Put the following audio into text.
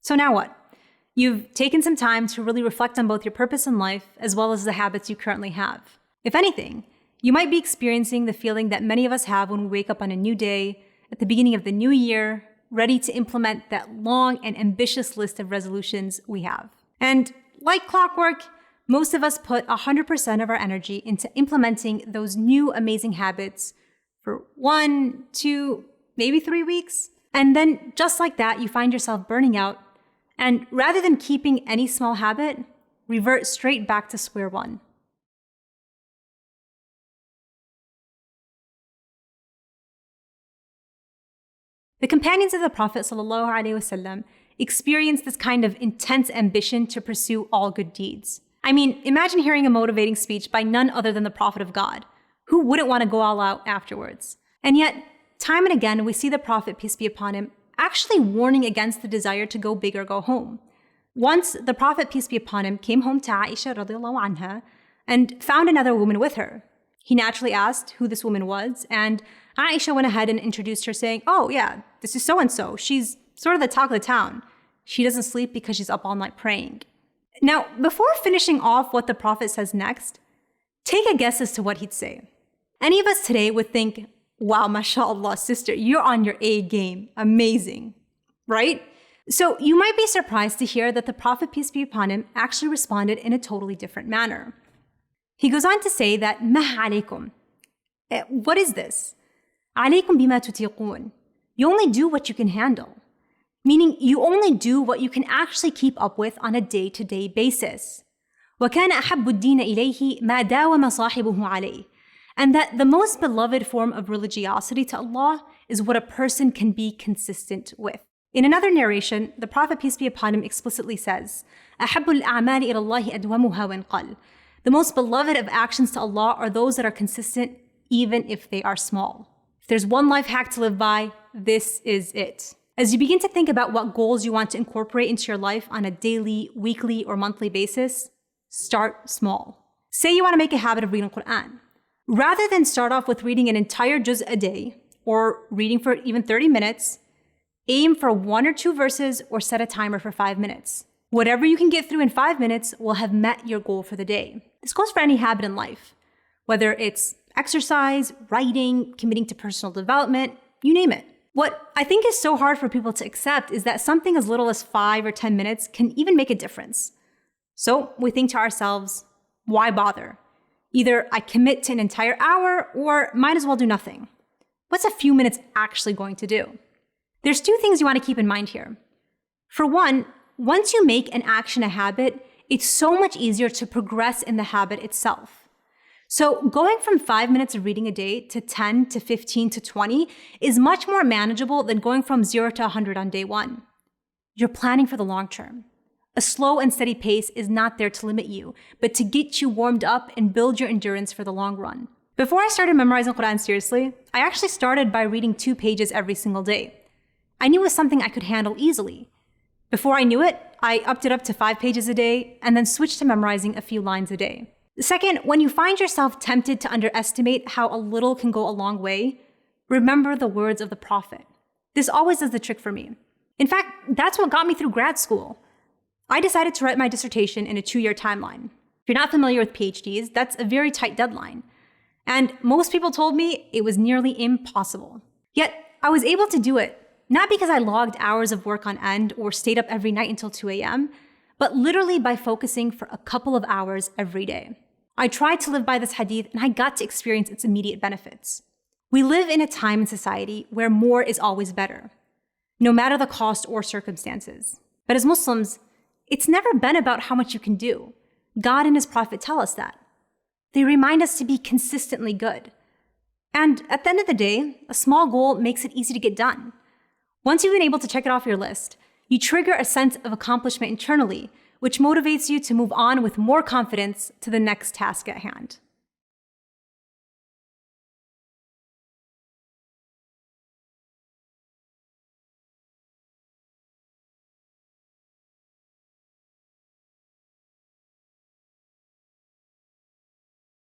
So now what? You've taken some time to really reflect on both your purpose in life as well as the habits you currently have. If anything, you might be experiencing the feeling that many of us have when we wake up on a new day, at the beginning of the new year, ready to implement that long and ambitious list of resolutions we have. And like clockwork, most of us put 100% of our energy into implementing those new amazing habits for 1, 2, maybe 3 weeks. And then just like that, you find yourself burning out. And rather than keeping any small habit, revert straight back to square one. The companions of the Prophet ﷺ experienced this kind of intense ambition to pursue all good deeds. I mean, imagine hearing a motivating speech by none other than the Prophet of God. Who wouldn't want to go all out afterwards? And yet, time and again, we see the Prophet, peace be upon him, actually warning against the desire to go big or go home. Once, the Prophet, peace be upon him, came home to Aisha radiallahu anha and found another woman with her. He naturally asked who this woman was, and Aisha went ahead and introduced her, saying, "Oh yeah, this is so-and-so. She's sort of the talk of the town. She doesn't sleep because she's up all night praying." Now, before finishing off what the Prophet says next, take a guess as to what he'd say. Any of us today would think, "Wow, mashallah, sister, you're on your A game. Amazing." Right? So you might be surprised to hear that the Prophet, peace be upon him, actually responded in a totally different manner. He goes on to say that, "Ma alaykum." What is this? "Alaykum bima tutiqun." You only do what you can handle. Meaning you only do what you can actually keep up with on a day-to-day basis. وَكَانَ أَحَبُّ الدِّينَ إِلَيْهِ مَا دَاوَمَ صَاحِبُهُ عَلَيْهِ. And that the most beloved form of religiosity to Allah is what a person can be consistent with. In another narration, the Prophet, peace be upon him, explicitly says, أَحَبُّ الْأَعْمَالِ إِلَى اللَّهِ أَدْوَمُهَا وَإِنْ قَلَّ. The most beloved of actions to Allah are those that are consistent even if they are small. If there's one life hack to live by, this is it. As you begin to think about what goals you want to incorporate into your life on a daily, weekly, or monthly basis, start small. Say you want to make a habit of reading Quran. Rather than start off with reading an entire juz a day, or reading for even 30 minutes, aim for 1 or 2 verses or set a timer for 5 minutes. Whatever you can get through in 5 minutes will have met your goal for the day. This goes for any habit in life, whether it's exercise, writing, committing to personal development, you name it. What I think is so hard for people to accept is that something as little as 5 or 10 minutes can even make a difference. So we think to ourselves, why bother? Either I commit to an entire hour or might as well do nothing. What's a few minutes actually going to do? There's 2 things you want to keep in mind here. For one, once you make an action a habit, it's so much easier to progress in the habit itself. So going from 5 minutes of reading a day to 10 to 15 to 20 is much more manageable than going from 0 to 100 on day 1. You're planning for the long term. A slow and steady pace is not there to limit you, but to get you warmed up and build your endurance for the long run. Before I started memorizing Quran seriously, I actually started by reading 2 pages every single day. I knew it was something I could handle easily. Before I knew it, I upped it up to 5 pages a day and then switched to memorizing a few lines a day. Second, when you find yourself tempted to underestimate how a little can go a long way, remember the words of the Prophet. This always does the trick for me. In fact, that's what got me through grad school. I decided to write my dissertation in a 2-year timeline. If you're not familiar with PhDs, that's a very tight deadline. And most people told me it was nearly impossible. Yet, I was able to do it, not because I logged hours of work on end or stayed up every night until 2 a.m., but literally by focusing for a couple of hours every day. I tried to live by this hadith and I got to experience its immediate benefits. We live in a time in society where more is always better, no matter the cost or circumstances. But as Muslims, it's never been about how much you can do. God and His Prophet tell us that. They remind us to be consistently good. And at the end of the day, a small goal makes it easy to get done. Once you've been able to check it off your list, you trigger a sense of accomplishment internally, which motivates you to move on with more confidence to the next task at hand.